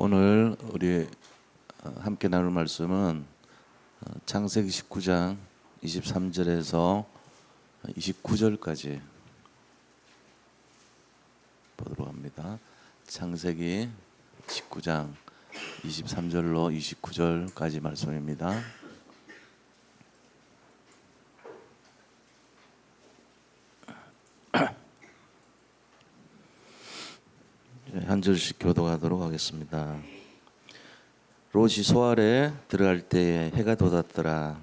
오늘 우리 함께 나눌 말씀은 창세기 19장 23절에서 29절까지 보도록 합니다. 창세기 19장 23절로 29절까지 말씀입니다. 한 절씩 교독하도록 하겠습니다. 롯이 소알에 들어갈 때에 해가 돋았더라.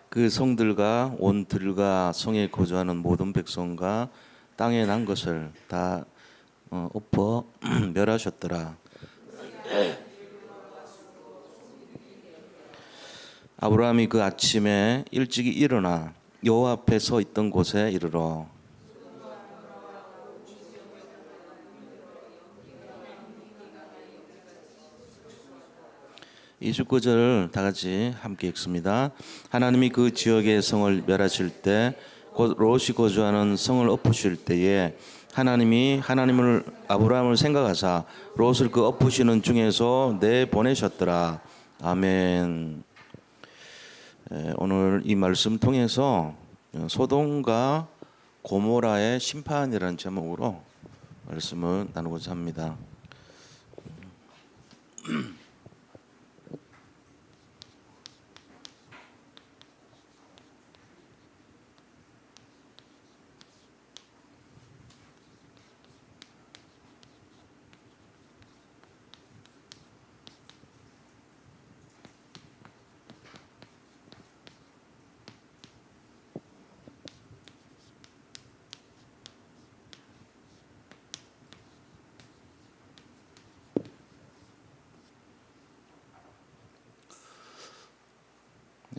그 성들과 온 들과 성에 거주하는 모든 백성과 땅에 난 것을 다 엎어 멸하셨더라. 아브라함이 그 아침에 일찍이 일어나 여호와 앞에 서 있던 곳에 이르러 이 29절을 다 같이 함께 읽습니다. 하나님이 그 지역의 성을 멸하실 때 곧 롯이 거주하는 성을 엎으실 때에 하나님이 아브라함을 생각하사 롯을 그 엎으시는 중에서 내보내셨더라. 아멘. 오늘 이 말씀 통해서 소돔과 고모라의 심판이라는 제목으로 말씀을 나누고자 합니다.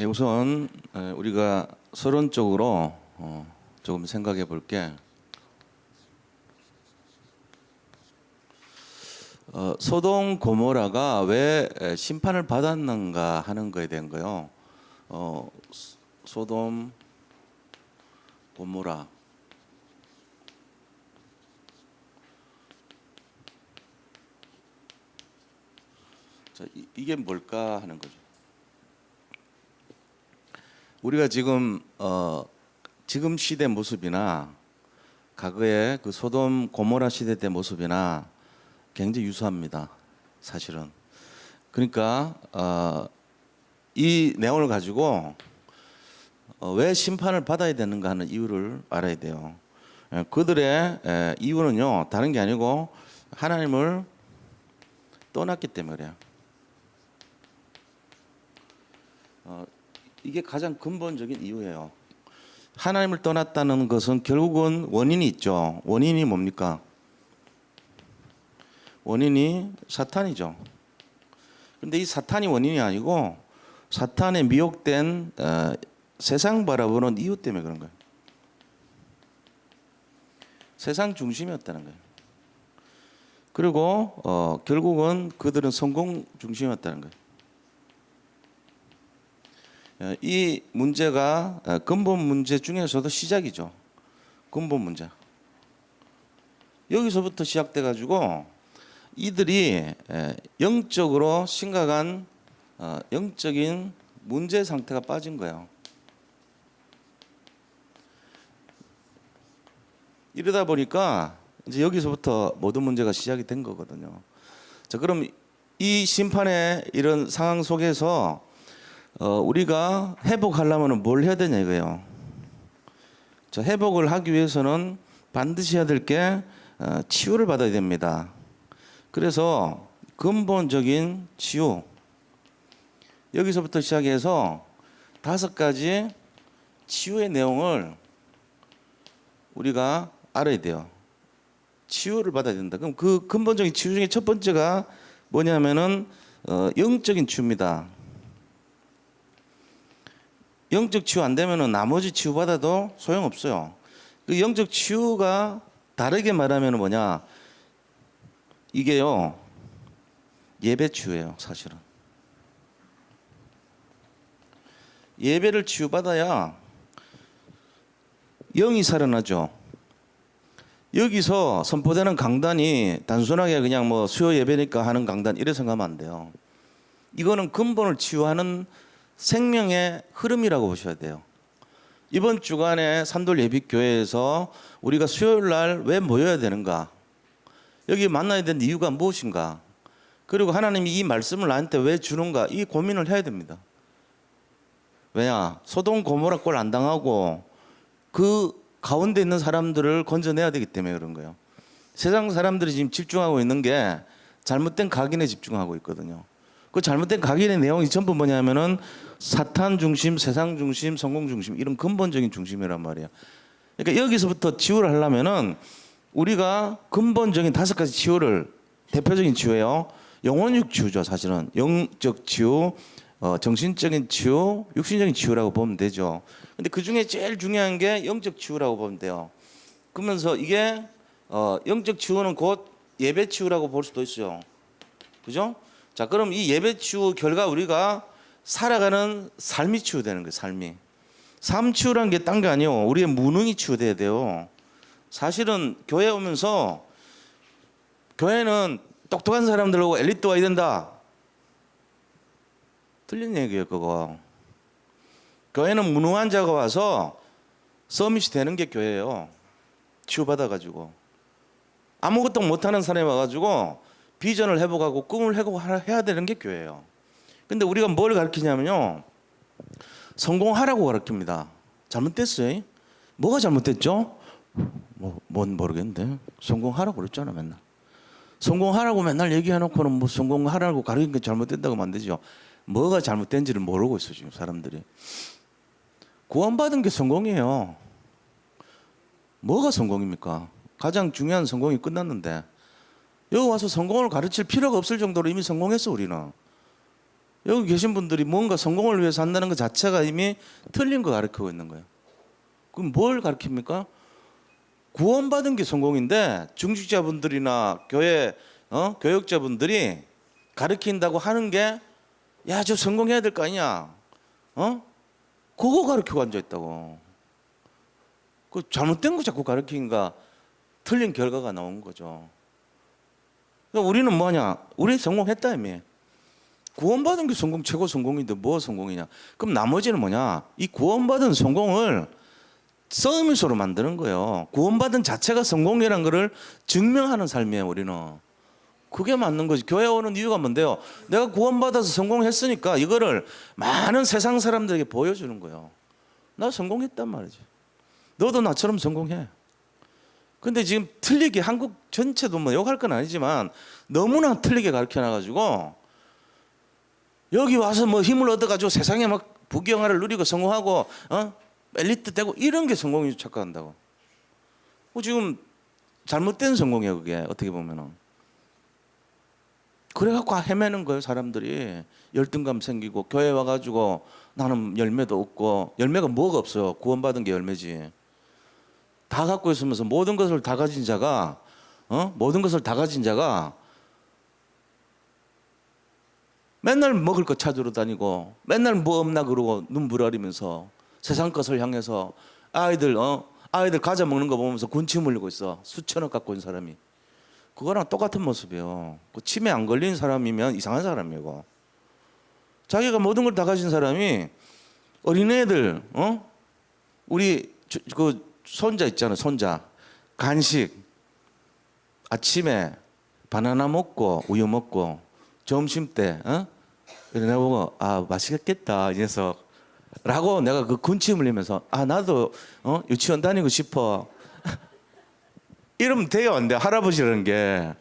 우선 우리가 서론적으로 조금 생각해 볼게. 소돔 고모라가 왜 심판을 받았는가 하는 거에 대한 거요. 소돔 고모라. 자, 이게 뭘까 하는 거죠. 우리가 지금 시대 모습이나 과거의 그 소돔 고모라 시대 때 모습이나 굉장히 유사합니다. 사실은. 그러니까 이 내용을 가지고 왜 심판을 받아야 되는가 하는 이유를 알아야 돼요. 그들의 이유는요, 다른 게 아니고 하나님을 떠났기 때문에 그래요. 이게 가장 근본적인 이유예요. 하나님을 떠났다는 것은 결국은 원인이 있죠. 원인이 뭡니까? 원인이 사탄이죠. 그런데 이 사탄이 원인이 아니고 사탄에 미혹된 세상 바라보는 이유 때문에 그런 거예요. 세상 중심이었다는 거예요. 그리고 결국은 그들은 성공 중심이었다는 거예요. 이 문제가 근본 문제 중에서도 시작이죠. 근본 문제. 여기서부터 시작돼 가지고 이들이 영적으로 심각한 영적인 문제 상태가 빠진 거예요. 이러다 보니까 이제 여기서부터 모든 문제가 시작이 된 거거든요. 자, 그럼 이 심판의 이런 상황 속에서 우리가 회복하려면 뭘 해야 되냐 이거예요. 자, 회복을 하기 위해서는 반드시 해야 될 게 치유를 받아야 됩니다. 그래서 근본적인 치유, 여기서부터 시작해서 5가지 치유의 내용을 우리가 알아야 돼요. 치유를 받아야 된다. 그럼 그 근본적인 치유 중에 첫 번째가 뭐냐면은 영적인 치유입니다. 영적 치유 안 되면은 나머지 치유 받아도 소용없어요. 그 영적 치유가 다르게 말하면 뭐냐? 이게요, 예배 치유예요, 사실은. 예배를 치유받아야 영이 살아나죠. 여기서 선포되는 강단이 단순하게 그냥 뭐 수요 예배니까 하는 강단 이래 생각하면 안 돼요. 이거는 근본을 치유하는 생명의 흐름이라고 보셔야 돼요. 이번 주간에 산돌 예비교회에서 우리가 수요일 날 왜 모여야 되는가? 여기 만나야 되는 이유가 무엇인가? 그리고 하나님이 이 말씀을 나한테 왜 주는가? 이 고민을 해야 됩니다. 왜냐? 소돔 고모라 꼴 안 당하고 그 가운데 있는 사람들을 건져내야 되기 때문에 그런 거예요. 세상 사람들이 지금 집중하고 있는 게 잘못된 각인에 집중하고 있거든요. 그 잘못된 각인의 내용이 전부 뭐냐면은 사탄 중심, 세상 중심, 성공 중심 이런 근본적인 중심이란 말이에요. 그러니까 여기서부터 치유를 하려면은 우리가 근본적인 5가지 치유를 대표적인 치유예요. 영혼육 치유죠, 사실은. 영적 치유, 정신적인 치유, 육신적인 치유라고 보면 되죠. 근데 그 중에 제일 중요한 게 영적 치유라고 보면 돼요. 그러면서 이게 영적 치유는 곧 예배 치유라고 볼 수도 있어요. 그죠? 자, 그럼 이 예배 치유 결과 우리가 살아가는 삶이 치유되는 거예요. 삶 치유라는 게 딴 게 아니에요. 우리의 무능이 치유돼야 돼요. 사실은 교회 오면서 교회는 똑똑한 사람들 오고 엘리트 와야 된다. 틀린 얘기예요, 그거. 교회는 무능한 자가 와서 서밋이 되는 게 교회예요. 치유받아가지고. 아무것도 못하는 사람이 와가지고 비전을 회복하고 꿈을 회복해야 되는 게 교회예요. 근데 우리가 뭘 가르치냐면요. 성공하라고 가르칩니다. 잘못됐어요. 뭐가 잘못됐죠? 뭔 모르겠는데. 성공하라고 그랬잖아, 맨날. 성공하라고 맨날 얘기해놓고는 뭐 성공하라고 가르치는 게 잘못된다고 만들죠. 뭐가 잘못된지를 모르고 있어, 지금 사람들이. 구원받은 게 성공이에요. 뭐가 성공입니까? 가장 중요한 성공이 끝났는데 여기 와서 성공을 가르칠 필요가 없을 정도로 이미 성공했어, 우리는. 여기 계신 분들이 뭔가 성공을 위해서 한다는 것 자체가 이미 틀린 거 가르치고 있는 거예요. 그럼 뭘 가르칩니까? 구원받은 게 성공인데 중직자분들이나 교회 교역자분들이 가르친다고 하는 게 야, 저 성공해야 될 거 아니냐? 그거 가르치고 앉아 있다고. 그 잘못된 거 자꾸 가르치니까 틀린 결과가 나온 거죠. 그러니까 우리는 뭐냐? 우리 성공했다 이미. 구원받은 게 성공 최고 성공인데 뭐 성공이냐? 그럼 나머지는 뭐냐? 이 구원받은 성공을 서밋으로 만드는 거예요. 구원받은 자체가 성공이라는 것을 증명하는 삶이에요, 우리는. 그게 맞는 거지. 교회 오는 이유가 뭔데요? 내가 구원받아서 성공했으니까 이거를 많은 세상 사람들에게 보여주는 거예요. 나 성공했단 말이지. 너도 나처럼 성공해. 근데 지금 틀리게 한국 전체도 뭐 욕할 건 아니지만 너무나 틀리게 가르쳐놔가지고 여기 와서 뭐 힘을 얻어가지고 세상에 막 부귀영화를 누리고 성공하고 엘리트 되고 이런 게 성공인 줄 착각한다고. 지금 잘못된 성공이에요, 그게 어떻게 보면은. 그래갖고 헤매는 거예요, 사람들이. 열등감 생기고 교회 와가지고 나는 열매도 없고. 열매가 뭐가 없어요? 구원받은 게 열매지. 다 갖고 있으면서 모든 것을 다 가진 자가 모든 것을 다 가진 자가 맨날 먹을 거 찾으러 다니고 맨날 뭐 없나 그러고 눈물 흘리면서 세상 것을 향해서 아이들 과자 먹는 거 보면서 군침 흘리고 있어. 수천억 갖고 있는 사람이. 그거랑 똑같은 모습이에요. 그 치매 안 걸린 사람이면 이상한 사람이고. 자기가 모든 걸 다 가진 사람이 어린애들 우리 그 손자 있잖아, 손자. 간식 아침에 바나나 먹고 우유 먹고 점심 때 내가 보고 맛있겠다 이 녀석 라고 내가 그 군침 흘리면서 나도 유치원 다니고 싶어 이러면 돼요. 근데 할아버지라는 게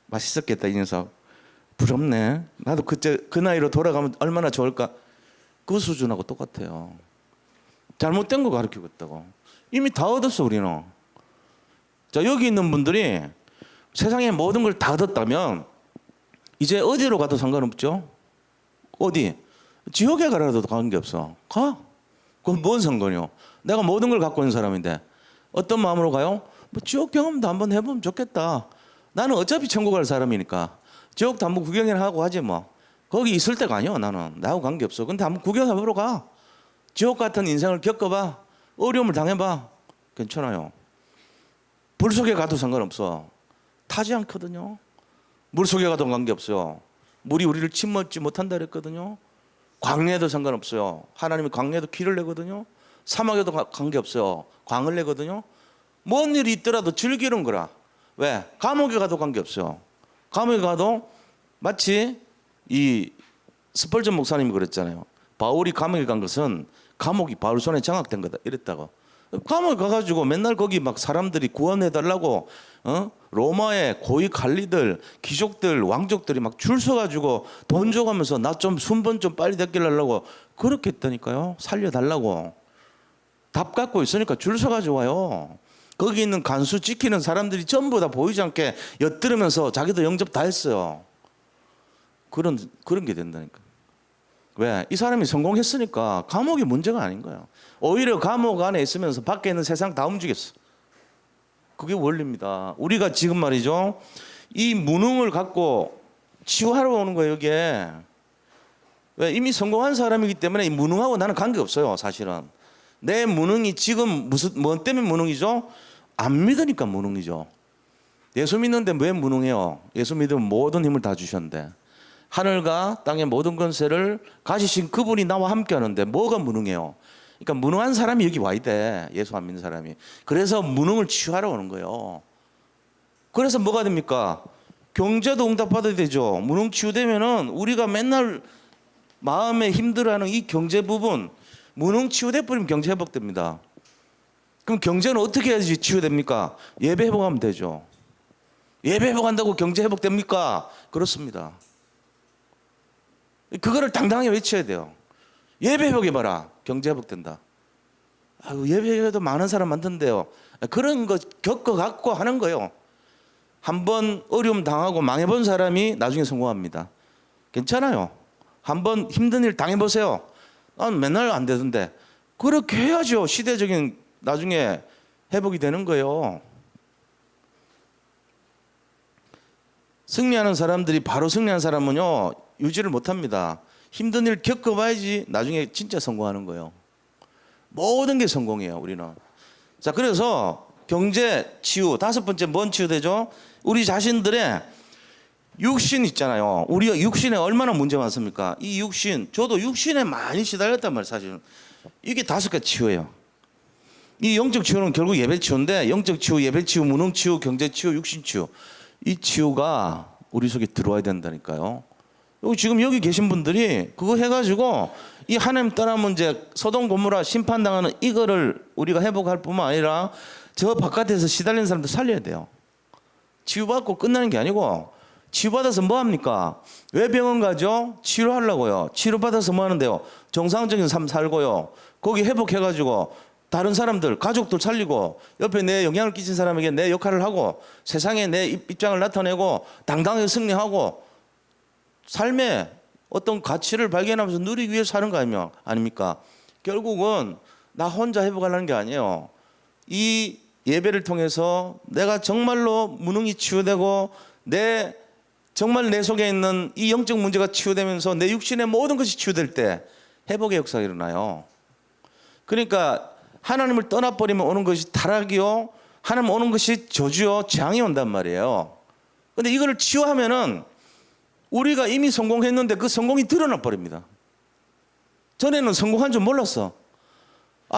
맛있었겠다 이 녀석 부럽네. 나도 그 나이로 돌아가면 얼마나 좋을까. 그 수준하고 똑같아요. 잘못된 거 가르치고 있다고. 이미 다 얻었어, 우리는. 자, 여기 있는 분들이 세상의 모든 걸 다 얻었다면 이제 어디로 가도 상관없죠. 어디? 지옥에 가라도 관계없어. 가. 그건 뭔 상관이요? 내가 모든 걸 갖고 있는 사람인데 어떤 마음으로 가요? 뭐 지옥 경험도 한번 해보면 좋겠다. 나는 어차피 천국 갈 사람이니까 지옥도 한번 구경이나 하고 하지 뭐. 거기 있을 때가 아니요, 나는. 나하고 관계없어. 근데 한번 구경해보러 가. 지옥 같은 인생을 겪어봐. 어려움을 당해봐. 괜찮아요. 불 속에 가도 상관없어. 타지 않거든요. 물 속에 가도 관계없어요. 물이 우리를 침몰지 못한다 그랬거든요. 광야에도 상관없어요. 하나님이 광야에도 길을 내거든요. 사막에도 관계없어요. 광을 내거든요. 뭔 일이 있더라도 즐기는 거라. 왜? 감옥에 가도 관계없어요. 감옥에 가도 마치 이 스펄전 목사님이 그랬잖아요. 바울이 감옥에 간 것은 감옥이 바울 손에 장악된 거다 이랬다고. 감옥에 가가지고 맨날 거기 막 사람들이 구원해달라고 로마의 고위 관리들, 귀족들, 왕족들이 막 줄 서가지고 돈 줘가면서 나 좀 순번 좀 빨리 데리게 하려고 그렇게 했다니까요. 살려달라고. 답 갖고 있으니까 줄 서가지고 와요. 거기 있는 간수 지키는 사람들이 전부 다 보이지 않게 엿들으면서 자기도 영접 다 했어요. 그런 게 된다니까. 왜? 이 사람이 성공했으니까 감옥이 문제가 아닌 거야. 오히려 감옥 안에 있으면서 밖에 있는 세상 다 움직였어. 그게 원리입니다. 우리가 지금 말이죠. 이 무능을 갖고 치유하러 오는 거예요, 이게. 왜? 이미 성공한 사람이기 때문에 이 무능하고 나는 관계없어요, 사실은. 내 무능이 지금 뭐 때문에 무능이죠? 안 믿으니까 무능이죠. 예수 믿는데 왜 무능해요? 예수 믿으면 모든 힘을 다 주셨는데. 하늘과 땅의 모든 권세를 가지신 그분이 나와 함께 하는데 뭐가 무능해요? 그러니까 무능한 사람이 여기 와야 돼. 예수 안 믿는 사람이. 그래서 무능을 치유하러 오는 거예요. 그래서 뭐가 됩니까? 경제도 응답받아야 되죠. 무능 치유되면은 우리가 맨날 마음에 힘들어하는 이 경제 부분 무능 치유돼 버리면 경제 회복됩니다. 그럼 경제는 어떻게 해야지 치유됩니까? 예배 회복하면 되죠. 예배 회복한다고 경제 회복됩니까? 그렇습니다. 그거를 당당하게 외쳐야 돼요. 예배 회복해봐라. 경제 회복된다. 예배 회복해도 많은 사람 만든대요. 그런 거 겪어갖고 하는 거예요. 한번 어려움 당하고 망해본 사람이 나중에 성공합니다. 괜찮아요. 한번 힘든 일 당해보세요. 맨날 안 되던데. 그렇게 해야죠. 시대적인 나중에 회복이 되는 거예요. 승리하는 사람들이 바로 승리하는 사람은요. 유지를 못합니다. 힘든 일 겪어봐야지 나중에 진짜 성공하는 거예요. 모든 게 성공이에요. 우리는. 자, 그래서 경제 치유 다섯 번째 뭔 치유되죠? 우리 자신들의 육신 있잖아요. 우리가 육신에 얼마나 문제 많습니까? 이 육신, 저도 육신에 많이 시달렸단 말이에요. 사실은 이게 다섯 개 치유예요. 이 영적 치유는 결국 예배 치유인데 영적 치유, 예배 치유, 무능 치유, 경제 치유, 육신 치유 이 치유가 우리 속에 들어와야 된다니까요. 지금 여기 계신 분들이 그거 해가지고 이 하나님 떠난 문제, 소돔 고모라 심판당하는 이거를 우리가 회복할 뿐만 아니라 저 바깥에서 시달리는 사람들 살려야 돼요. 치유받고 끝나는 게 아니고 치유받아서 뭐 합니까? 왜 병원 가죠? 치료하려고요. 치료받아서 뭐 하는데요? 정상적인 삶 살고요. 거기 회복해가지고 다른 사람들, 가족들 살리고 옆에 내 영향을 끼친 사람에게 내 역할을 하고 세상에 내 입장을 나타내고 당당하게 승리하고 삶의 어떤 가치를 발견하면서 누리기 위해서 사는 거 아닙니까? 결국은 나 혼자 회복하려는 게 아니에요. 이 예배를 통해서 내가 정말로 무능이 치유되고 정말 내 속에 있는 이 영적 문제가 치유되면서 내 육신의 모든 것이 치유될 때 회복의 역사가 일어나요. 그러니까 하나님을 떠나버리면 오는 것이 타락이요. 하나님 오는 것이 저주요. 재앙이 온단 말이에요. 근데 이거를 치유하면은 우리가 이미 성공했는데 그 성공이 드러나 버립니다. 전에는 성공한 줄 몰랐어.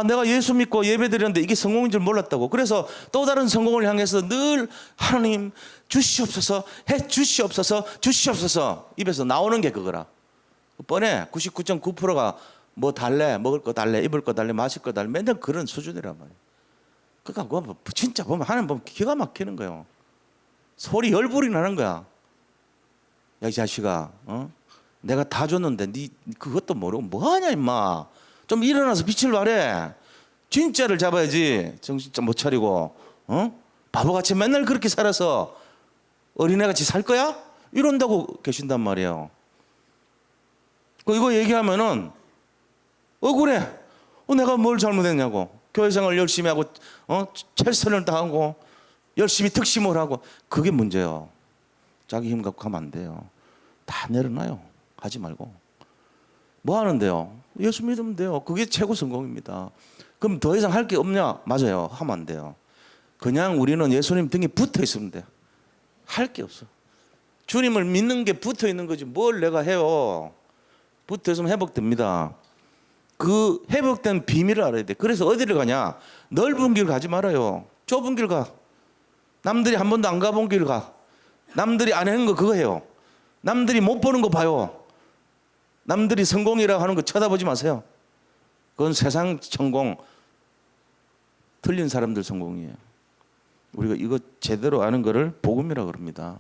내가 예수 믿고 예배 드렸는데 이게 성공인 줄 몰랐다고. 그래서 또 다른 성공을 향해서 늘 하나님 주시옵소서, 해 주시옵소서, 주시옵소서 입에서 나오는 게 그거라. 뻔해. 99.9%가 뭐 달래, 먹을 거 달래, 입을 거 달래, 마실 거 달래, 맨날 그런 수준이란 말이에요. 그러니까 진짜 보면 하나님 보면 기가 막히는 거예요. 소리 열불이 나는 거야. 야, 이 자식아, 내가 다 줬는데 네 그것도 모르고 뭐하냐 임마. 좀 일어나서 빛을 발해. 진짜를 잡아야지. 정신 못 차리고 바보같이 맨날 그렇게 살아서 어린애같이 살 거야? 이런다고 계신단 말이에요. 이거 얘기하면은 억울해. 내가 뭘 잘못했냐고. 교회생활 열심히 하고 최선을 다하고 열심히 특심을 하고. 그게 문제예요. 자기 힘 갖고 가면 안 돼요. 다 내려놔요. 하지 말고. 뭐 하는데요? 예수 믿으면 돼요. 그게 최고 성공입니다. 그럼 더 이상 할 게 없냐? 맞아요. 하면 안 돼요. 그냥 우리는 예수님 등에 붙어 있으면 돼요. 할 게 없어. 주님을 믿는 게 붙어 있는 거지 뭘 내가 해요. 붙어 있으면 회복됩니다. 그 회복된 비밀을 알아야 돼. 그래서 어디를 가냐? 넓은 길 가지 말아요. 좁은 길 가. 남들이 한 번도 안 가본 길 가. 남들이 안 하는 거 그거 해요. 남들이 못 보는 거 봐요. 남들이 성공이라고 하는 거 쳐다보지 마세요. 그건 세상 성공, 틀린 사람들 성공이에요. 우리가 이거 제대로 아는 거를 복음이라고 그럽니다.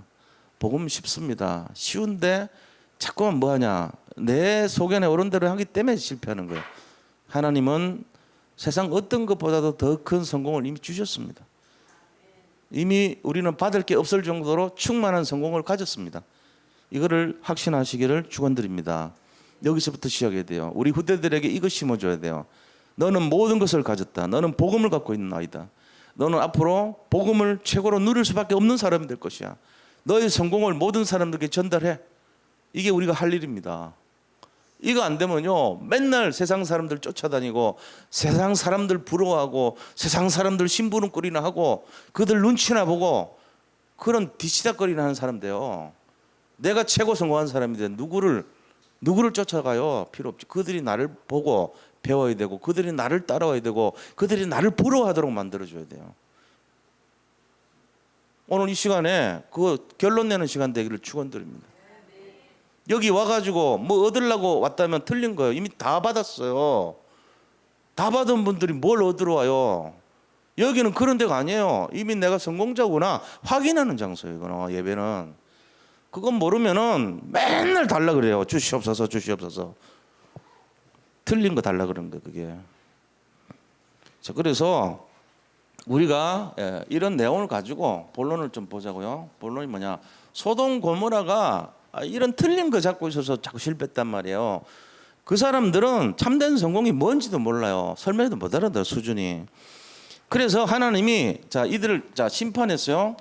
복음 쉽습니다. 쉬운데 자꾸만 뭐하냐? 내 속에 오른 대로 하기 때문에 실패하는 거예요. 하나님은 세상 어떤 것보다도 더 큰 성공을 이미 주셨습니다. 이미 우리는 받을 게 없을 정도로 충만한 성공을 가졌습니다. 이거를 확신하시기를 축원드립니다. 여기서부터 시작해야 돼요. 우리 후대들에게 이거 심어줘야 돼요. 너는 모든 것을 가졌다. 너는 복음을 갖고 있는 아이다. 너는 앞으로 복음을 최고로 누릴 수밖에 없는 사람이 될 것이야. 너의 성공을 모든 사람들에게 전달해. 이게 우리가 할 일입니다. 이거 안 되면요 맨날 세상 사람들 쫓아다니고 세상 사람들 부러워하고 세상 사람들 심부름거리나 하고 그들 눈치나 보고 그런 뒤치다거리나 하는 사람 돼요. 내가 최고 성공한 사람이 돼. 누구를 쫓아가요? 필요 없지. 그들이 나를 보고 배워야 되고 그들이 나를 따라와야 되고 그들이 나를 부러워하도록 만들어줘야 돼요. 오늘 이 시간에 그 결론 내는 시간 되기를 축원드립니다. 여기 와가지고 뭐 얻으려고 왔다면 틀린 거예요. 이미 다 받았어요. 다 받은 분들이 뭘 얻으러 와요? 여기는 그런 데가 아니에요. 이미 내가 성공자구나 확인하는 장소예요. 이거는 예배는. 그건 모르면은 맨날 달라 그래요. 주시옵소서 주시옵소서. 틀린 거 달라 그러는 거예요. 그게. 자, 그래서 우리가 이런 내용을 가지고 본론을 좀 보자고요. 본론이 뭐냐? 소돔 고모라가 이런 틀린 거 잡고 있어서 자꾸 실패했단 말이에요. 그 사람들은 참된 성공이 뭔지도 몰라요. 설명도 못 알아들어요. 수준이. 그래서 하나님이 이들을 심판했어요.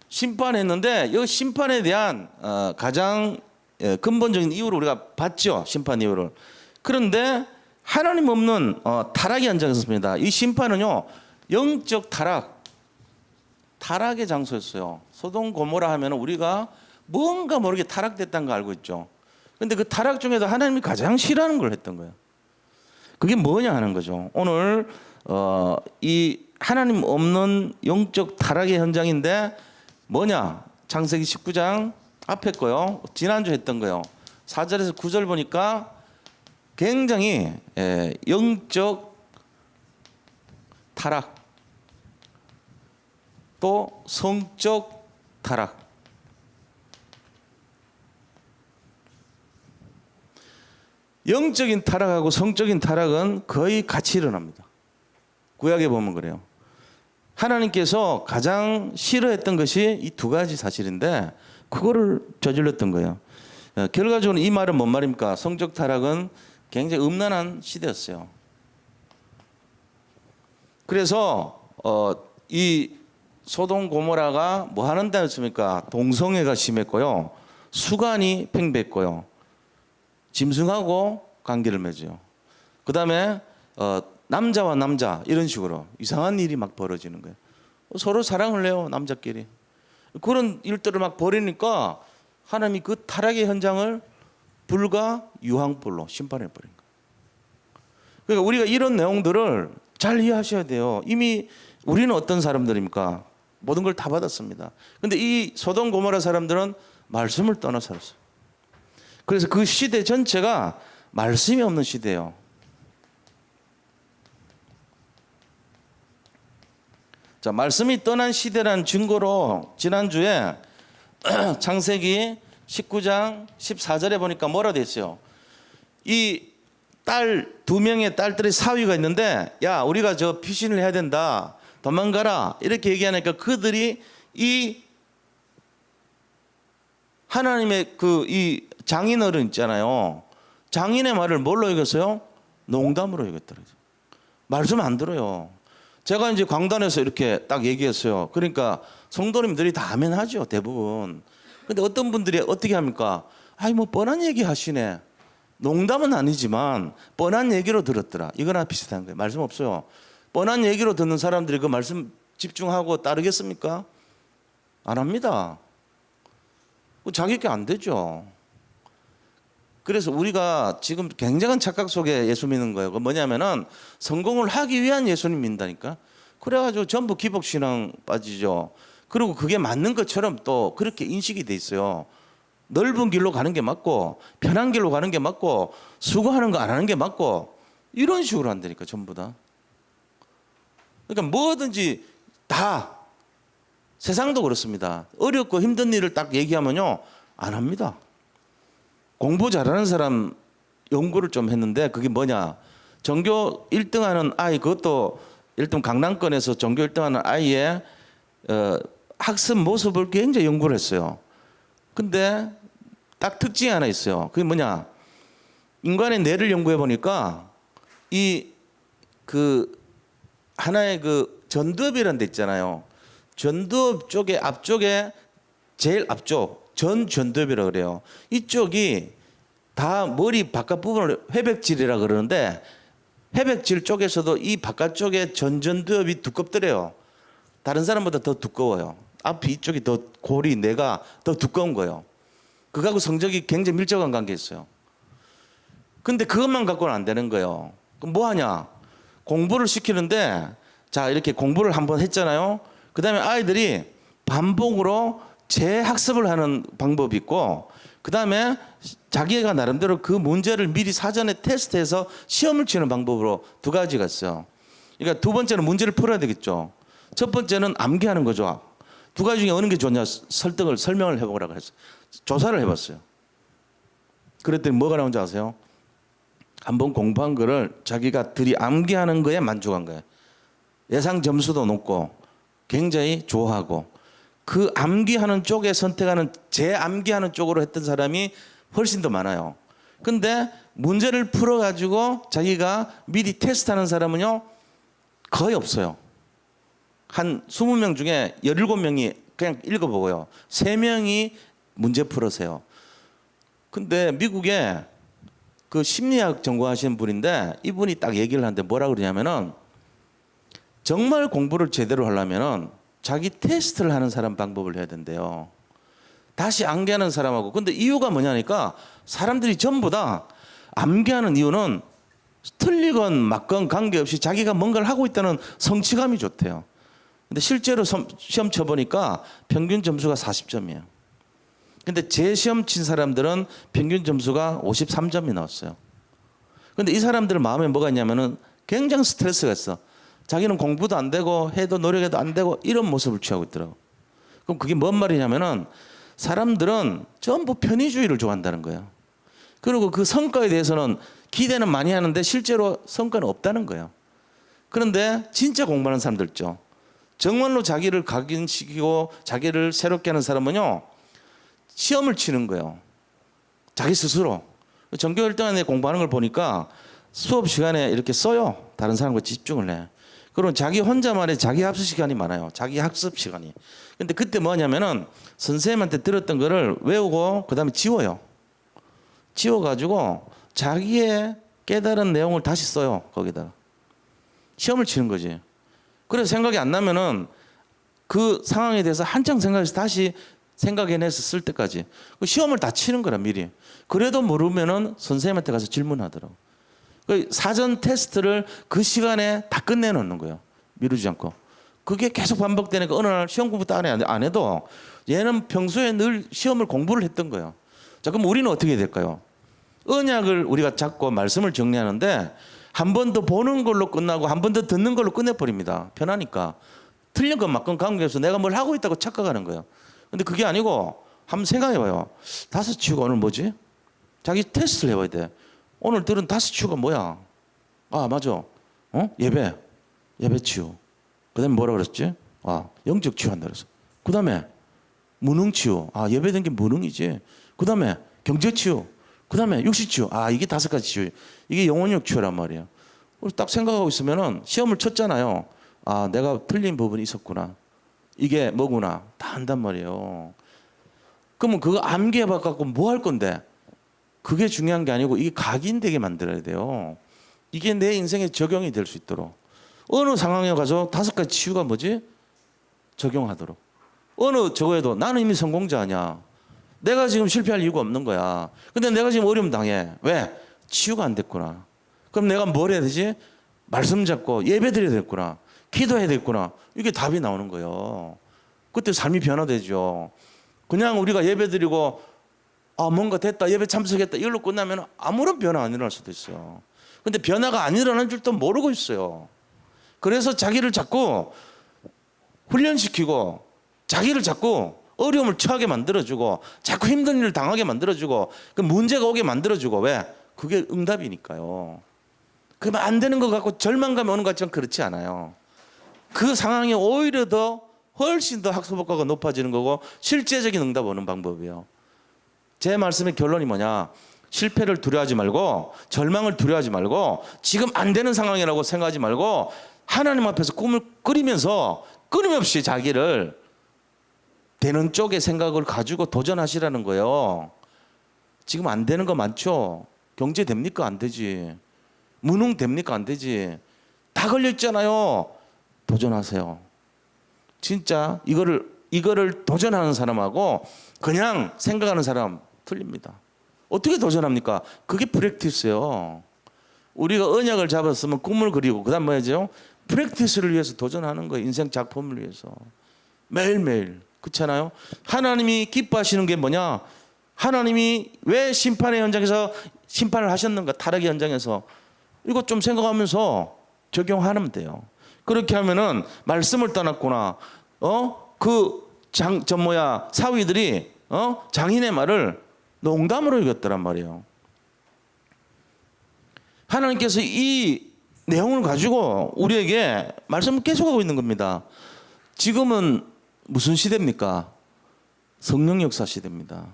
심판했는데 이 심판에 대한 가장 근본적인 이유를 우리가 봤죠. 심판 이유를. 그런데 하나님 없는 타락이 앉아있었습니다. 이 심판은요 영적 타락의 장소였어요. 소돔 고모라 하면 우리가 뭔가 모르게 타락됐다는 거 알고 있죠. 그런데 그 타락 중에서 하나님이 가장 싫어하는 걸 했던 거예요. 그게 뭐냐 하는 거죠. 오늘 이 하나님 없는 영적 타락의 현장인데 뭐냐? 창세기 19장 앞에 거요. 지난주 했던 거요. 4절에서 9절 보니까 굉장히 영적 타락 또 성적 타락 영적인 타락하고 성적인 타락은 거의 같이 일어납니다. 구약에 보면 그래요. 하나님께서 가장 싫어했던 것이 이 두 가지 사실인데 그거를 저질렀던 거예요. 결과적으로 이 말은 뭔 말입니까? 성적 타락은 굉장히 음란한 시대였어요. 그래서 이 소돔 고모라가 뭐 하는 데였습니까? 동성애가 심했고요. 수간이 팽배했고요. 짐승하고 관계를 맺어요. 그 다음에 남자와 남자 이런 식으로 이상한 일이 막 벌어지는 거예요. 서로 사랑을 해요. 남자끼리. 그런 일들을 막 벌이니까 하나님이 그 타락의 현장을 불과 유황불로 심판해버린 거예요. 그러니까 우리가 이런 내용들을 잘 이해하셔야 돼요. 이미 우리는 어떤 사람들입니까? 모든 걸 다 받았습니다. 그런데 이 소돔 고모라 사람들은 말씀을 떠나 살았어요. 그래서 그 시대 전체가 말씀이 없는 시대예요. 자, 말씀이 떠난 시대라는 증거로 지난주에 창세기 19장 14절에 보니까 뭐라 됐어요? 이 딸, 두 명의 딸들의 사위가 있는데 야 우리가 저 피신을 해야 된다. 도망가라. 이렇게 얘기하니까 그들이 이 하나님의 이 장인어른 있잖아요. 장인의 말을 뭘로 여겼어요? 농담으로 여겼더라고요. 말씀 안 들어요. 제가 이제 강단에서 이렇게 딱 얘기했어요. 그러니까 성도님들이 다 아멘하죠. 대부분. 근데 어떤 분들이 어떻게 합니까? 아이 뭐 뻔한 얘기 하시네. 농담은 아니지만 뻔한 얘기로 들었더라. 이거나 비슷한 거예요. 말씀 없어요. 뻔한 얘기로 듣는 사람들이 그 말씀 집중하고 따르겠습니까? 안 합니다. 자기 게 안 되죠. 그래서 우리가 지금 굉장한 착각 속에 예수 믿는 거예요. 그 뭐냐면은 성공을 하기 위한 예수님 믿는다니까. 그래가지고 전부 기복신앙 빠지죠. 그리고 그게 맞는 것처럼 또 그렇게 인식이 돼 있어요. 넓은 길로 가는 게 맞고 편한 길로 가는 게 맞고 수고하는 거 안 하는 게 맞고 이런 식으로 한다니까 전부 다. 그러니까 뭐든지 다 세상도 그렇습니다. 어렵고 힘든 일을 딱 얘기하면요 안 합니다. 공부 잘하는 사람 연구를 좀 했는데 그게 뭐냐. 전교 1등하는 아이 그것도 1등 강남권에서 전교 1등하는 아이의 학습 모습을 굉장히 연구를 했어요. 근데 딱 특징이 하나 있어요. 그게 뭐냐. 인간의 뇌를 연구해 보니까 이 그 하나의 그 전두엽이라는 데 있잖아요. 전두엽 쪽에 앞쪽에 제일 앞쪽 전두엽이라고 그래요. 이쪽이 다 머리 바깥 부분을 회백질이라 그러는데 회백질 쪽에서도 이 바깥쪽에 전두엽이 두껍더래요. 다른 사람보다 더 두꺼워요. 앞이 이쪽이 더 골이 뇌가 더 두꺼운 거예요. 그거하고 성적이 굉장히 밀접한 관계가 있어요. 근데 그것만 갖고는 안 되는 거예요. 그럼 뭐 하냐? 공부를 시키는데 자 이렇게 공부를 한번 했잖아요. 그 다음에 아이들이 반복으로 재학습을 하는 방법이 있고 그 다음에 자기가 나름대로 그 문제를 미리 사전에 테스트해서 시험을 치는 방법으로 두 가지가 있어요. 그러니까 두 번째는 문제를 풀어야 되겠죠. 첫 번째는 암기하는 거죠. 두 가지 중에 어느 게 좋냐 설명을 해보라고 했어요. 조사를 해봤어요. 그랬더니 뭐가 나온지 아세요? 한번 공부한 거를 자기가 들이 암기하는 거에 만족한 거예요. 예상 점수도 높고 굉장히 좋아하고 그 암기하는 쪽에 선택하는 재암기하는 쪽으로 했던 사람이 훨씬 더 많아요. 근데 문제를 풀어가지고 자기가 미리 테스트하는 사람은요 거의 없어요. 한 20명 중에 17명이 그냥 읽어보고요. 3명이 문제 풀으세요. 근데 미국에 그 심리학 전공하시는 분인데 이분이 딱 얘기를 하는데 뭐라 그러냐면은 정말 공부를 제대로 하려면은 자기 테스트를 하는 사람 방법을 해야 된대요. 다시 암기하는 사람하고. 근데 이유가 뭐냐니까 사람들이 전부 다 암기하는 이유는 틀리건 맞건 관계없이 자기가 뭔가를 하고 있다는 성취감이 좋대요. 근데 실제로 시험 쳐보니까 평균 점수가 40점이에요. 근데 재시험 친 사람들은 평균 점수가 53점이 나왔어요. 근데 이 사람들 마음에 뭐가 있냐면은 굉장히 스트레스가 있어. 자기는 공부도 안 되고 해도 노력해도 안 되고 이런 모습을 취하고 있더라고. 그럼 그게 뭔 말이냐면은 사람들은 전부 편의주의를 좋아한다는 거예요. 그리고 그 성과에 대해서는 기대는 많이 하는데 실제로 성과는 없다는 거예요. 그런데 진짜 공부하는 사람들 있죠. 정말로 자기를 각인시키고 자기를 새롭게 하는 사람은요. 시험을 치는 거예요. 자기 스스로. 전교 1등안에 공부하는 걸 보니까 수업 시간에 이렇게 써요. 다른 사람과 집중을 해. 그럼 자기 혼자만의 자기 학습 시간이 많아요. 자기 학습 시간이. 근데 그때 뭐냐면은 선생님한테 들었던 거를 외우고 그다음에 지워요. 지워가지고 자기의 깨달은 내용을 다시 써요. 거기다가. 시험을 치는 거지. 그래서 생각이 안 나면은 그 상황에 대해서 한참 생각해서 다시 생각해내서 쓸 때까지 시험을 다 치는 거라 미리. 그래도 모르면은 선생님한테 가서 질문하더라고. 사전 테스트를 그 시간에 다 끝내놓는 거예요. 미루지 않고. 그게 계속 반복되니까 어느 날 시험 공부 안 해도 얘는 평소에 늘 시험을 공부를 했던 거예요. 자, 그럼 우리는 어떻게 해야 될까요? 언약을 우리가 잡고 말씀을 정리하는데 한 번 더 보는 걸로 끝나고 한 번 더 듣는 걸로 끝내버립니다. 편하니까. 틀린 건 맞건 관계없어 내가 뭘 하고 있다고 착각하는 거예요. 근데 그게 아니고 한번 생각해봐요. 다섯 치우가 오늘 뭐지? 자기 테스트를 해봐야 돼. 오늘 들은 다섯 치우가 뭐야? 아 맞아. 예배 치유. 그 다음에 뭐라 그랬지? 영적 치유한다 그랬어. 그 다음에 무능 치유. 예배된 게 무능이지. 그 다음에 경제 치유. 그 다음에 육신 치유. 이게 5가지 치유. 이게 영혼력 치유란 말이에요. 그래서 딱 생각하고 있으면은 시험을 쳤잖아요. 내가 틀린 부분이 있었구나. 이게 뭐구나. 다 한단 말이에요. 그러면 그거 암기해봐갖고 뭐 할 건데? 그게 중요한 게 아니고 이게 각인되게 만들어야 돼요. 이게 내 인생에 적용이 될 수 있도록. 어느 상황에 가서 5가지 치유가 뭐지? 적용하도록. 어느 저거에도 나는 이미 성공자 아니야. 내가 지금 실패할 이유가 없는 거야. 근데 내가 지금 어려움 당해. 왜? 치유가 안 됐구나. 그럼 내가 뭘 해야 되지? 말씀 잡고 예배 드려야 되겠구나. 기도해야 되겠구나. 이게 답이 나오는 거예요. 그때 삶이 변화되죠. 그냥 우리가 예배 드리고 뭔가 됐다, 예배 참석했다 이걸로 끝나면 아무런 변화 안 일어날 수도 있어요. 근데 변화가 안 일어나는 줄도 모르고 있어요. 그래서 자기를 자꾸 훈련시키고 자기를 자꾸 어려움을 처하게 만들어주고 자꾸 힘든 일을 당하게 만들어주고 그 문제가 오게 만들어주고. 왜? 그게 응답이니까요. 그러면 안 되는 것 같고 절망감이 오는 것 같지만 그렇지 않아요. 그 상황이 오히려 더 훨씬 더 학습효과가 높아지는 거고 실제적인 응답 오는 방법이에요. 제 말씀의 결론이 뭐냐? 실패를 두려워하지 말고 절망을 두려워하지 말고 지금 안 되는 상황이라고 생각하지 말고 하나님 앞에서 꿈을 꾸리면서 끊임없이 자기를 되는 쪽의 생각을 가지고 도전하시라는 거예요. 지금 안 되는 거 많죠? 경제 됩니까? 안 되지. 무능 됩니까? 안 되지. 다 걸려 있잖아요. 도전하세요. 진짜 이거를 도전하는 사람하고 그냥 생각하는 사람 틀립니다. 어떻게 도전합니까? 그게 프랙티스예요. 우리가 언약을 잡았으면 꿈을 그리고 그다음 뭐죠? 프랙티스를 위해서 도전하는 거예요. 인생 작품을 위해서. 매일매일. 그렇잖아요? 하나님이 기뻐하시는 게 뭐냐? 하나님이 왜 심판의 현장에서 심판을 하셨는가? 타락의 현장에서. 이거 좀 생각하면서 적용하면 돼요. 그렇게 하면은 말씀을 떠났구나. 사위들이 장인의 말을 농담으로 이겼더란 말이에요. 하나님께서 이 내용을 가지고 우리에게 말씀을 계속하고 있는 겁니다. 지금은 무슨 시대입니까? 성령의 역사 시대입니다.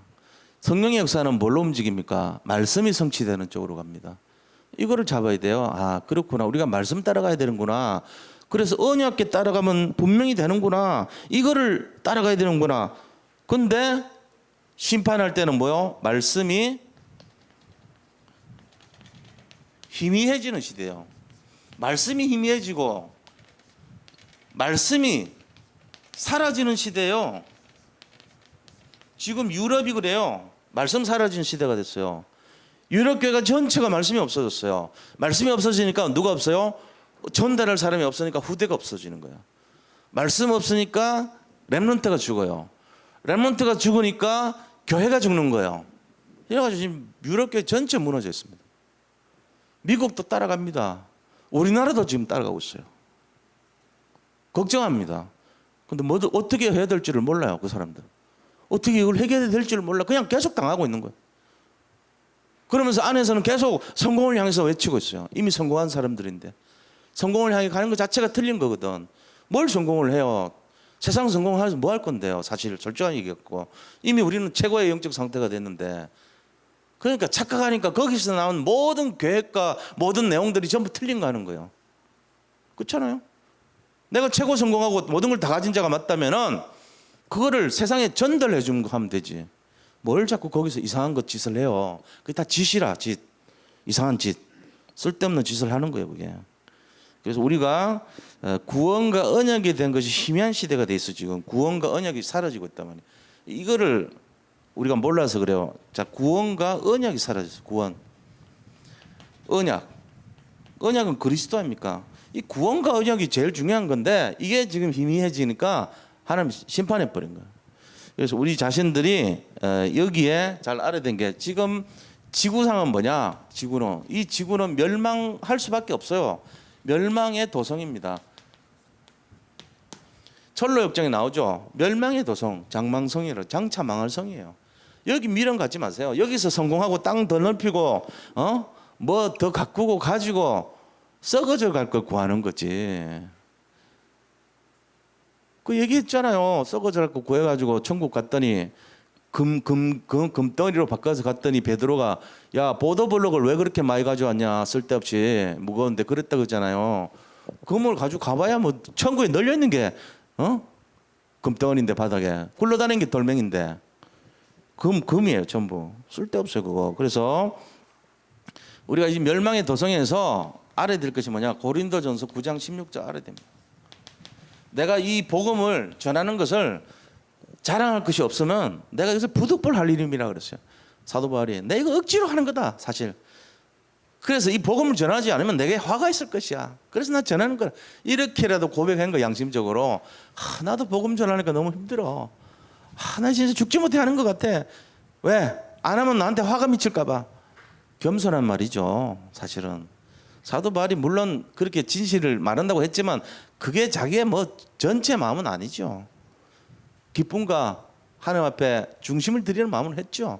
성령의 역사는 뭘로 움직입니까? 말씀이 성취되는 쪽으로 갑니다. 이거를 잡아야 돼요. 그렇구나. 우리가 말씀 따라가야 되는구나. 그래서 언약께 따라가면 분명히 되는구나. 이거를 따라가야 되는구나. 근데 심판할 때는 뭐요? 말씀이 희미해지는 시대예요. 말씀이 희미해지고 말씀이 사라지는 시대예요. 지금 유럽이 그래요. 말씀 사라지는 시대가 됐어요. 유럽 교회가 전체가 말씀이 없어졌어요. 말씀이 없어지니까 누가 없어요? 전달할 사람이 없으니까 후대가 없어지는 거예요. 말씀 없으니까 렘넌트가 죽어요. 렘넌트가 죽으니까 교회가 죽는 거예요. 이래가지고 지금 유럽 교회 전체 무너져 있습니다. 미국도 따라갑니다. 우리나라도 지금 따라가고 있어요. 걱정합니다. 근데 어떻게 해야 될지를 몰라요. 그 사람들. 어떻게 이걸 해결해야 될지를 몰라. 그냥 계속 당하고 있는 거예요. 그러면서 안에서는 계속 성공을 향해서 외치고 있어요. 이미 성공한 사람들인데. 성공을 향해 가는 것 자체가 틀린 거거든. 뭘 성공을 해요? 세상 성공을 해서 뭐 할 건데요? 사실 솔직한 얘기였고. 이미 우리는 최고의 영적 상태가 됐는데. 그러니까 착각하니까 거기서 나온 모든 계획과 모든 내용들이 전부 틀린 거 하는 거예요. 그렇잖아요? 내가 최고 성공하고 모든 걸 다 가진 자가 맞다면은 그거를 세상에 전달해 주는 거 하면 되지. 뭘 자꾸 거기서 이상한 것 짓을 해요. 그게 다 짓이라, 짓. 이상한 짓. 쓸데없는 짓을 하는 거예요, 그게. 그래서 우리가 구원과 언약이 된 것이 희미한 시대가 돼 있어 지금. 구원과 언약이 사라지고 있단 말이에요. 이거를 우리가 몰라서 그래요. 자, 구원과 언약이 사라졌어요. 구원. 언약은 그리스도 아닙니까? 이 구원과 언약이 제일 중요한 건데 이게 지금 희미해지니까 하나님 심판해 버린 거예요. 그래서 우리 자신들이 여기에 잘 알아야 되는 게 지금 지구상은 뭐냐? 이 지구는 멸망할 수밖에 없어요. 멸망의 도성입니다. 철로역정에 나오죠. 멸망의 도성, 장망성이라 장차 망할 성이에요. 여기 미련 갖지 마세요. 여기서 성공하고 땅 더 넓히고 뭐 더 가꾸고 가지고 썩어져 갈 걸 구하는 거지. 그 얘기했잖아요. 썩어져 갈 거 구해가지고 천국 갔더니 금덩이로 바꿔서 갔더니 베드로가 야 보도블록을 왜 그렇게 많이 가져왔냐 쓸데없이 무거운데 그랬다 그러잖아요. 금을 가지고 가봐야 뭐 천국에 널려 있는 게 금덩어리인데 바닥에 굴러다니는 게 돌멩인데 금이에요, 전부. 쓸데없어요, 그거. 그래서 우리가 이 멸망의 도성에서 알아야 될 것이 뭐냐? 고린도전서 9장 16절 알아야 됩니다. 내가 이 복음을 전하는 것을 자랑할 것이 없으면 내가 여기서 부득불 할 일임이라 그랬어요. 사도 바울이. 내가 이거 억지로 하는 거다, 사실. 그래서 이 복음을 전하지 않으면 내게 화가 있을 것이야. 그래서 나 전하는 거야. 이렇게라도 고백한 거, 양심적으로. 나도 복음 전하니까 너무 힘들어. 나 진짜 죽지 못해 하는 것 같아. 왜? 안 하면 나한테 화가 미칠까 봐. 겸손한 말이죠, 사실은. 사도 바울이 물론 그렇게 진실을 말한다고 했지만 그게 자기의 뭐 전체 마음은 아니죠. 기쁨과 하나님 앞에 중심을 드리는 마음을 했죠.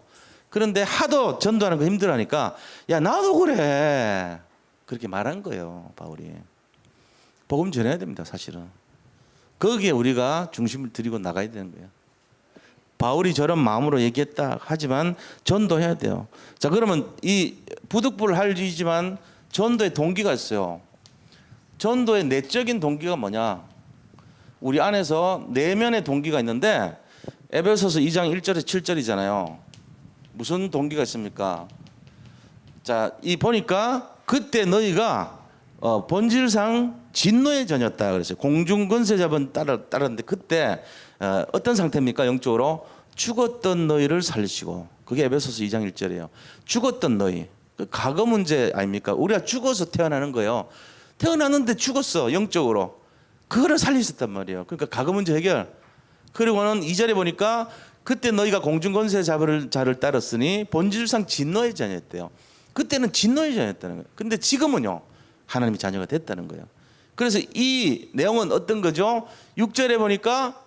그런데 하도 전도하는 거 힘들어하니까 야, 나도 그래, 그렇게 말한 거예요, 바울이. 복음 전해야 됩니다, 사실은. 거기에 우리가 중심을 드리고 나가야 되는 거예요. 바울이 저런 마음으로 얘기했다 하지만 전도해야 돼요. 자, 그러면 이 부득불 할 일이지만 전도의 동기가 있어요. 전도의 내적인 동기가 뭐냐? 우리 안에서 내면의 동기가 있는데 에베소서 2장 1절에 7절이잖아요. 무슨 동기가 있습니까? 자, 이 보니까 그때 너희가 본질상 진노의 전이었다 그랬어요. 공중 권세 잡은 따랐는데 그때 어떤 상태입니까? 영적으로 죽었던 너희를 살리시고, 그게 에베소서 2장 1절이에요. 죽었던 너희, 그 과거 문제 아닙니까? 우리가 죽어서 태어나는 거예요. 태어났는데 죽었어, 영적으로. 그거를 살리셨단 말이에요. 그러니까 과거 문제 해결. 그리고는 2절에 보니까 그때 너희가 공중 권세 잡을 자를 따랐으니 본질상 진노의 자녀였대요. 그때는 진노의 자녀였다는 거예요. 근데 지금은요, 하나님의 자녀가 됐다는 거예요. 그래서 이 내용은 어떤 거죠? 6절에 보니까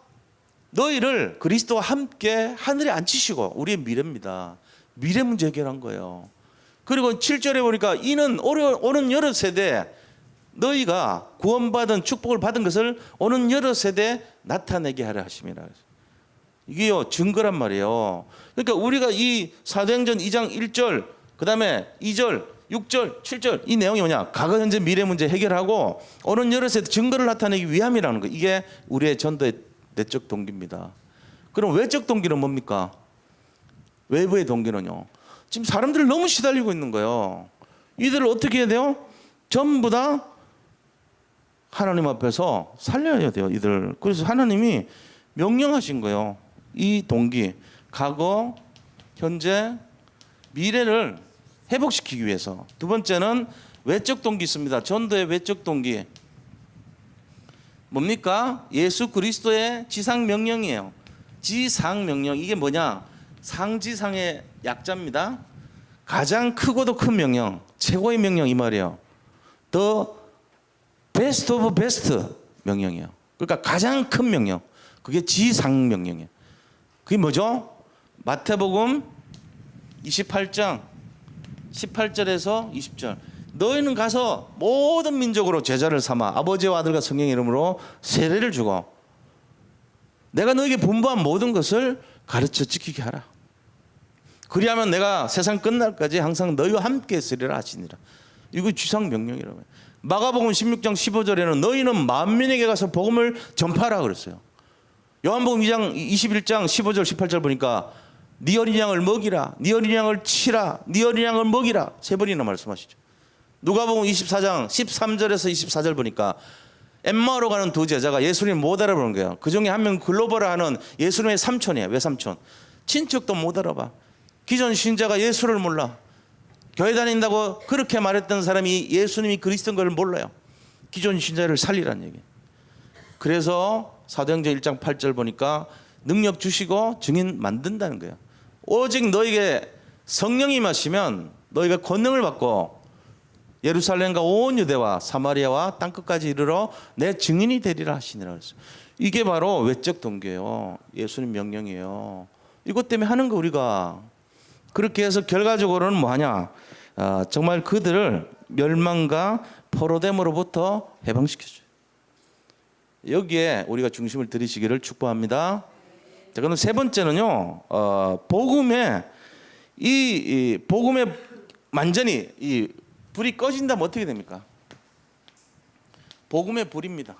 너희를 그리스도와 함께 하늘에 앉히시고, 우리의 미래입니다. 미래 문제 해결한 거예요. 그리고 7절에 보니까 이는 오는 여러 세대 너희가 구원받은 축복을 받은 것을 오는 여러 세대 나타내게 하려 하심이라. 이게요, 증거란 말이에요. 그러니까 우리가 이 사도행전 2장 1절, 그 다음에 2절, 6절, 7절 이 내용이 뭐냐? 과거, 현재, 미래 문제 해결하고 오는 여러 세대 증거를 나타내기 위함이라는 거. 이게 우리의 전도의 내적 동기입니다. 그럼 외적 동기는 뭡니까? 외부의 동기는요, 지금 사람들이 너무 시달리고 있는 거예요. 이들을 어떻게 해야 돼요? 전부 다 하나님 앞에서 살려야 돼요, 이들. 그래서 하나님이 명령하신 거예요. 이 동기, 과거, 현재, 미래를 회복시키기 위해서. 두 번째는 외적 동기 있습니다. 전도의 외적 동기 뭡니까? 예수 그리스도의 지상 명령이에요. 지상 명령. 이게 뭐냐? 상지상의 약자입니다. 가장 크고도 큰 명령, 최고의 명령 이 말이에요. The best of best 명령이에요. 그러니까 가장 큰 명령. 그게 지상 명령이에요. 그게 뭐죠? 마태복음 28장 18절에서 20절. 너희는 가서 모든 민족으로 제자를 삼아 아버지와 아들과 성령의 이름으로 세례를 주고 내가 너에게 분부한 모든 것을 가르쳐 지키게 하라. 그리하면 내가 세상 끝날까지 항상 너희와 함께 있으리라 하시니라. 이거 지상 명령이라고 해요. 마가복음 16장 15절에는 너희는 만민에게 가서 복음을 전파하라 그랬어요. 요한복음 2장 21장 15절 18절 보니까 네 어린 양을 먹이라, 네 어린 양을 치라, 네 어린 양을 먹이라 세 번이나 말씀하시죠. 누가복음 24장 13절에서 24절 보니까 엠마오로 가는 두 제자가 예수님을 못 알아보는 거예요. 그 중에 한 명 글로버라 하는 예수님의 삼촌이에요. 외삼촌. 친척도 못 알아봐. 기존 신자가 예수를 몰라. 교회 다닌다고 그렇게 말했던 사람이 예수님이 그리스도인 걸 몰라요. 기존 신자를 살리라는 얘기. 그래서 사도행전 1장 8절 보니까 능력 주시고 증인 만든다는 거예요. 오직 너에게 성령이 임하시면 너희가 권능을 받고 예루살렘과 온 유대와 사마리아와 땅끝까지 이르러 내 증인이 되리라 하시니라 그랬어요. 이게 바로 외적 동기예요. 예수님 명령이에요. 이것 때문에 하는 거 우리가. 그렇게 해서 결과적으로는 뭐하냐? 정말 그들을 멸망과 포로됨으로부터 해방시켜줘요. 여기에 우리가 중심을 들이시기를 축복합니다. 자, 그럼 세 번째는요, 복음에 이 복음에 완전히 이 불이 꺼진다면 어떻게 됩니까? 복음의 불입니다.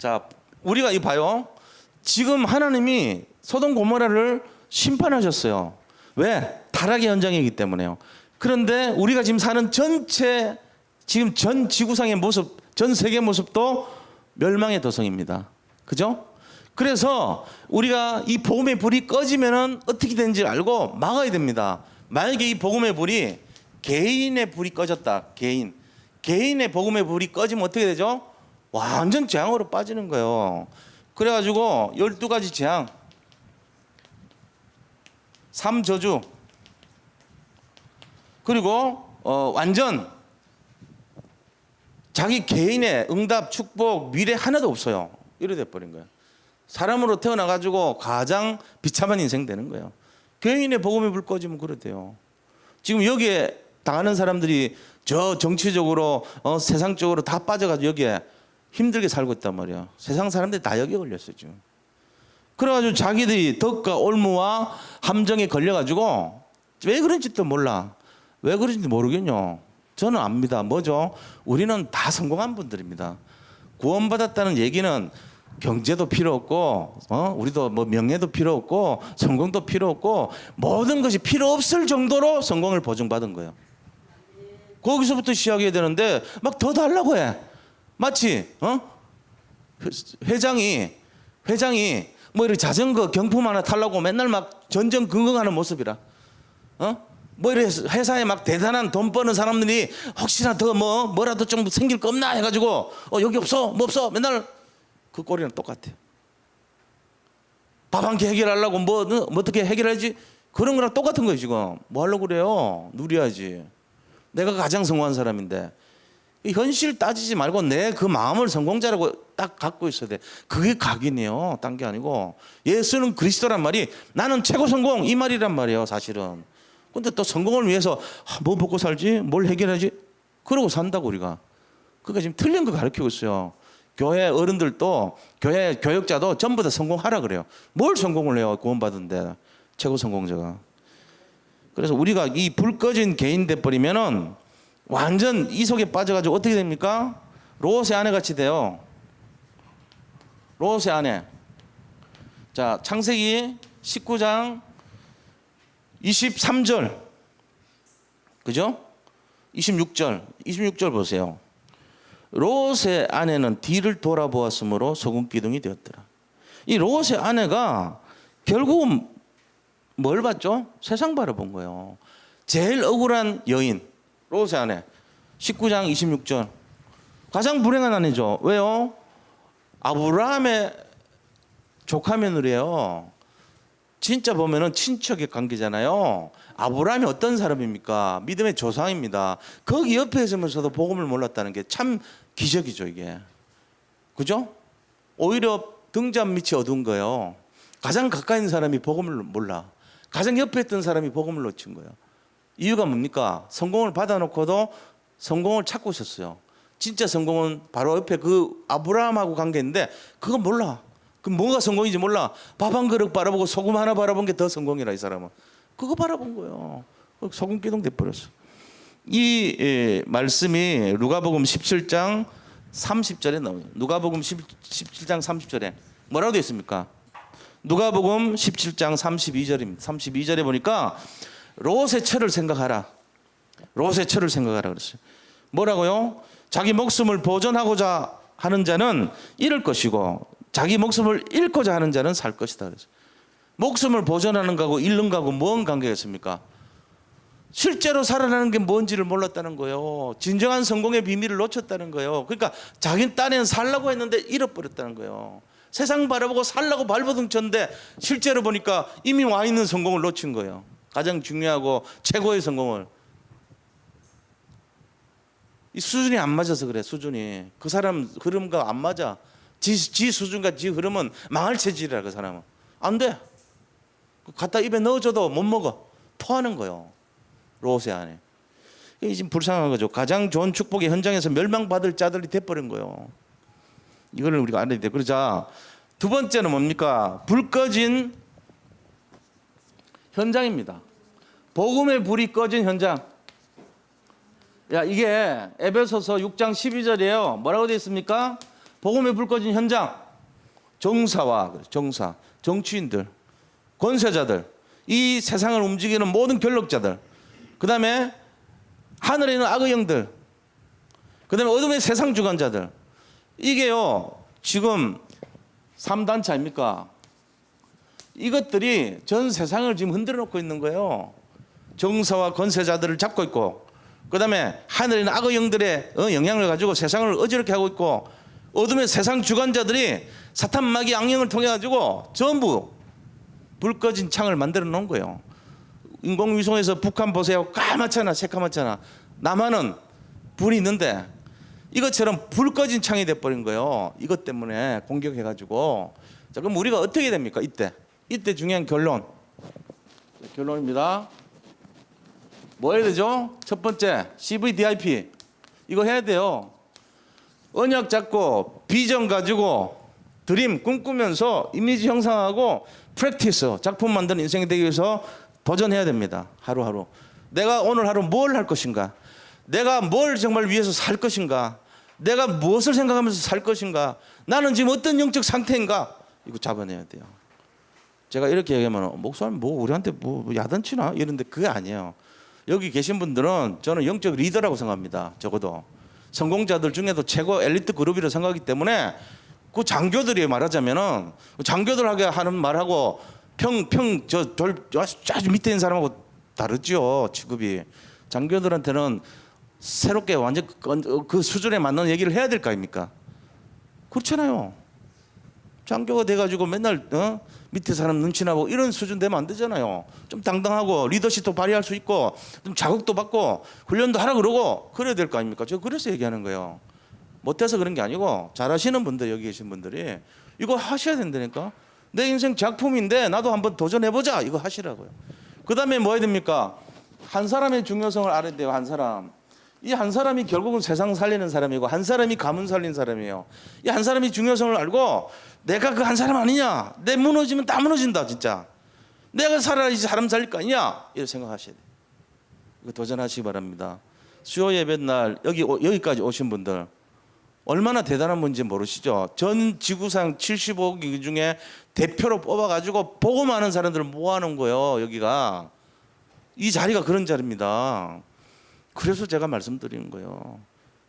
자, 우리가 이 봐요. 지금 하나님이 소돔 고모라를 심판하셨어요. 왜? 타락의 현장이기 때문에요. 그런데 우리가 지금 사는 전체 지금 전 지구상의 모습, 전 세계 모습도 멸망의 도성입니다. 그죠? 그래서 우리가 이 복음의 불이 꺼지면은 어떻게 되는지 알고 막아야 됩니다. 만약에 이 복음의 불이 개인의 불이 꺼졌다. 개인의 복음의 불이 꺼지면 어떻게 되죠? 완전 재앙으로 빠지는 거예요. 그래가지고 12가지 재앙, 3저주, 그리고 완전 자기 개인의 응답, 축복, 미래 하나도 없어요. 이래 돼버린 거예요. 사람으로 태어나가지고 가장 비참한 인생 되는 거예요. 개인의 복음의 불 꺼지면 그렇대요. 지금 여기에 당하는 사람들이 저 정치적으로 세상적으로 다 빠져가지고 여기에 힘들게 살고 있단 말이야. 세상 사람들이 다 여기에 걸렸어요 지금. 그래가지고 자기들이 덕과 올무와 함정에 걸려가지고 왜 그런지도 몰라. 왜 그런지 모르겠요. 저는 압니다. 뭐죠? 우리는 다 성공한 분들입니다. 구원받았다는 얘기는 경제도 필요 없고, 우리도 뭐 명예도 필요 없고, 성공도 필요 없고, 모든 것이 필요 없을 정도로 성공을 보증받은 거예요. 거기서부터 시작해야 되는데 막 더 달라고 해. 마치 회장이 뭐 이렇게 자전거 경품 하나 타려고 맨날 막 전전긍긍하는 모습이라. 뭐 이래 회사에 막 대단한 돈 버는 사람들이 혹시나 더 뭐라도 좀 생길 거 없나 해가지고 여기 없어 뭐 없어 맨날 그 꼴이랑 똑같아요. 밥 한 끼 해결하려고 뭐 어떻게 해결하지? 그런 거랑 똑같은 거예요 지금. 뭐 하려고 그래요? 누려야지. 내가 가장 성공한 사람인데 현실 따지지 말고 내 그 마음을 성공자라고 딱 갖고 있어야 돼. 그게 각인이에요. 딴 게 아니고. 예수는 그리스도란 말이 나는 최고 성공 이 말이란 말이에요 사실은. 근데 또 성공을 위해서 뭐 먹고 살지? 뭘 해결하지? 그러고 산다고 우리가. 그러니까 지금 틀린 거 가르치고 있어요. 교회 어른들도 교회 교역자도 전부 다 성공하라 그래요. 뭘 성공을 해요? 구원받은데 최고 성공자가. 그래서 우리가 이 불 꺼진 개인 돼버리면은 완전 이 속에 빠져가지고 어떻게 됩니까? 롯의 아내 같이 돼요. 롯의 아내. 자, 창세기 19장 23절. 그죠? 26절 보세요. 롯의 아내는 뒤를 돌아보았으므로 소금 기둥이 되었더라. 이 롯의 아내가 결국은 뭘 봤죠? 세상 바라본 거예요. 제일 억울한 여인 롯의 아내. 19장 26절. 가장 불행한 아내죠. 왜요? 아브라함의 조카 며느리예요. 진짜 보면은 친척의 관계잖아요. 아브라함이 어떤 사람입니까? 믿음의 조상입니다. 거기 옆에 있으면서도 복음을 몰랐다는 게 참 기적이죠 이게. 그죠? 오히려 등잔 밑이 어두운 거예요. 가장 가까이 있는 사람이 복음을 몰라. 가장 옆에 있던 사람이 복음을 놓친 거예요. 이유가 뭡니까? 성공을 받아놓고도 성공을 찾고 있었어요. 진짜 성공은 바로 옆에 그 아브라함하고 관계인데 그거 몰라. 그 뭐가 성공인지 몰라. 밥 한 그릇 바라보고 소금 하나 바라본 게 더 성공이라 이 사람은. 그거 바라본 거예요. 소금 기둥 돼버렸어. 이 말씀이 누가복음 17장 30절에 나와요. 누가복음 17장 30절에 뭐라고 되어 있습니까? 누가복음 17장 32절입니다. 32절에 보니까 롯의 처를 생각하라. 롯의 처를 생각하라 그랬어요. 뭐라고요? 자기 목숨을 보존하고자 하는 자는 잃을 것이고 자기 목숨을 잃고자 하는 자는 살 것이다 그랬어요. 목숨을 보존하는 거하고 잃는 거하고 뭔 관계가 있습니까? 실제로 살아나는 게 뭔지를 몰랐다는 거예요. 진정한 성공의 비밀을 놓쳤다는 거예요. 그러니까 자기 딴에는 살라고 했는데 잃어버렸다는 거예요. 세상 바라보고 살라고 발버둥 쳤는데 실제로 보니까 이미 와 있는 성공을 놓친 거예요. 가장 중요하고 최고의 성공을. 이 수준이 안 맞아서 그래. 수준이. 그 사람 흐름과 안 맞아. 지 수준과 지 흐름은 망할 체질이라 그 사람은. 안 돼. 갖다 입에 넣어줘도 못 먹어. 토하는 거예요. 롯의 아내. 이게 지금 불쌍한 거죠. 가장 좋은 축복의 현장에서 멸망받을 자들이 돼버린 거예요. 이거를 우리가 알아야 돼. 그러자 두 번째는 뭡니까? 불 꺼진 현장입니다. 복음의 불이 꺼진 현장. 야, 이게 에베소서 6장 12절이에요. 뭐라고 되어 있습니까? 복음의 불 꺼진 현장, 정사, 정치인들, 권세자들, 이 세상을 움직이는 모든 권력자들, 그 다음에 하늘에 있는 악의 영들, 그 다음에 어둠의 세상 주관자들, 이게요 지금 3단체 아닙니까? 이것들이 전 세상을 지금 흔들어 놓고 있는 거예요. 정사와 권세자들을 잡고 있고, 그 다음에 하늘에 있는 악의 영들의 영향을 가지고 세상을 어지럽게 하고 있고, 어둠의 세상 주관자들이 사탄 마귀 악령을 통해 가지고 전부 불 꺼진 창을 만들어 놓은 거예요. 인공위성에서 북한 보세요. 까맣잖아, 새까맣잖아. 남한은 불이 있는데 이것처럼 불 꺼진 창이 돼버린 거예요. 이것 때문에 공격해가지고. 자, 그럼 우리가 어떻게 됩니까? 이때 중요한 결론입니다. 뭐 해야 되죠? 첫 번째, CVDIP 이거 해야 돼요. 언약 잡고 비전 가지고 드림 꿈꾸면서 이미지 형성하고 프랙티스 작품 만드는 인생이 되기 위해서 도전해야 됩니다. 하루하루 내가 오늘 하루 뭘 할 것인가, 내가 뭘 정말 위해서 살 것인가, 내가 무엇을 생각하면서 살 것인가, 나는 지금 어떤 영적 상태인가, 이거 잡아내야 돼요. 제가 이렇게 얘기하면 목사님 뭐 우리한테 뭐 야단치나 이런데 그게 아니에요. 여기 계신 분들은 저는 영적 리더라고 생각합니다. 적어도 성공자들 중에도 최고 엘리트 그룹이라고 생각하기 때문에 그 장교들이 말하자면은 장교들하게 하는 말하고 아주 밑에 있는 사람하고 다르죠. 취급이. 장교들한테는 새롭게 완전 그 수준에 맞는 얘기를 해야 될 거 아닙니까? 그렇잖아요. 장교가 돼가지고 맨날 밑에 사람 눈치나 보고 이런 수준 되면 안 되잖아요. 좀 당당하고 리더십도 발휘할 수 있고 좀 자극도 받고 훈련도 하라 그러고 그래야 될 거 아닙니까? 제가 그래서 얘기하는 거예요. 못해서 그런 게 아니고 잘하시는 분들, 여기 계신 분들이 이거 하셔야 된다니까. 내 인생 작품인데 나도 한번 도전해보자, 이거 하시라고요. 그 다음에 뭐 해야 됩니까? 한 사람의 중요성을 알아야 돼요. 한 사람. 이 한 사람이 결국은 세상 살리는 사람이고 한 사람이 가문 살리는 사람이에요. 이 한 사람이 중요성을 알고 내가 그 한 사람 아니냐, 내 무너지면 다 무너진다 진짜, 내가 살아야지 사람 살릴 거 아니냐, 이렇게 생각하셔야 돼요. 이거 도전하시기 바랍니다. 수요 예배 날 여기까지 오신 분들 얼마나 대단한 분인지 모르시죠? 전 지구상 75개 중에 대표로 뽑아가지고 복음하는 사람들을 모아놓은 거예요. 여기가 이 자리가 그런 자리입니다. 그래서 제가 말씀드리는 거예요.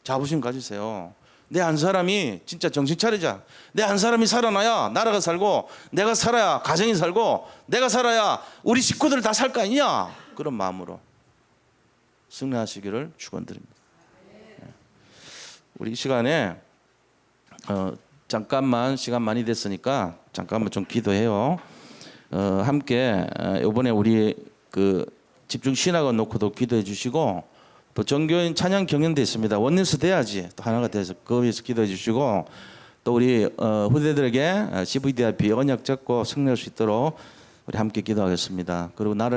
자부심 가지세요. 내 한 사람이 진짜 정신 차리자. 내 한 사람이 살아나야 나라가 살고, 내가 살아야 가정이 살고, 내가 살아야 우리 식구들 다 살 거 아니냐, 그런 마음으로 승리하시기를 축원드립니다. 우리 이 시간에 잠깐만 시간 많이 됐으니까 잠깐만 좀 기도해요. 함께 이번에 우리 그 집중 신학원 놓고도 기도해 주시고, 또 전교인 찬양 경연대 있습니다. 원내스 돼야지 또 하나가 돼서 그 위해서 기도해 주시고, 또 우리 후대들에게 CVDIP 언약 잡고 승리할 수 있도록 우리 함께 기도하겠습니다. 그리고 나를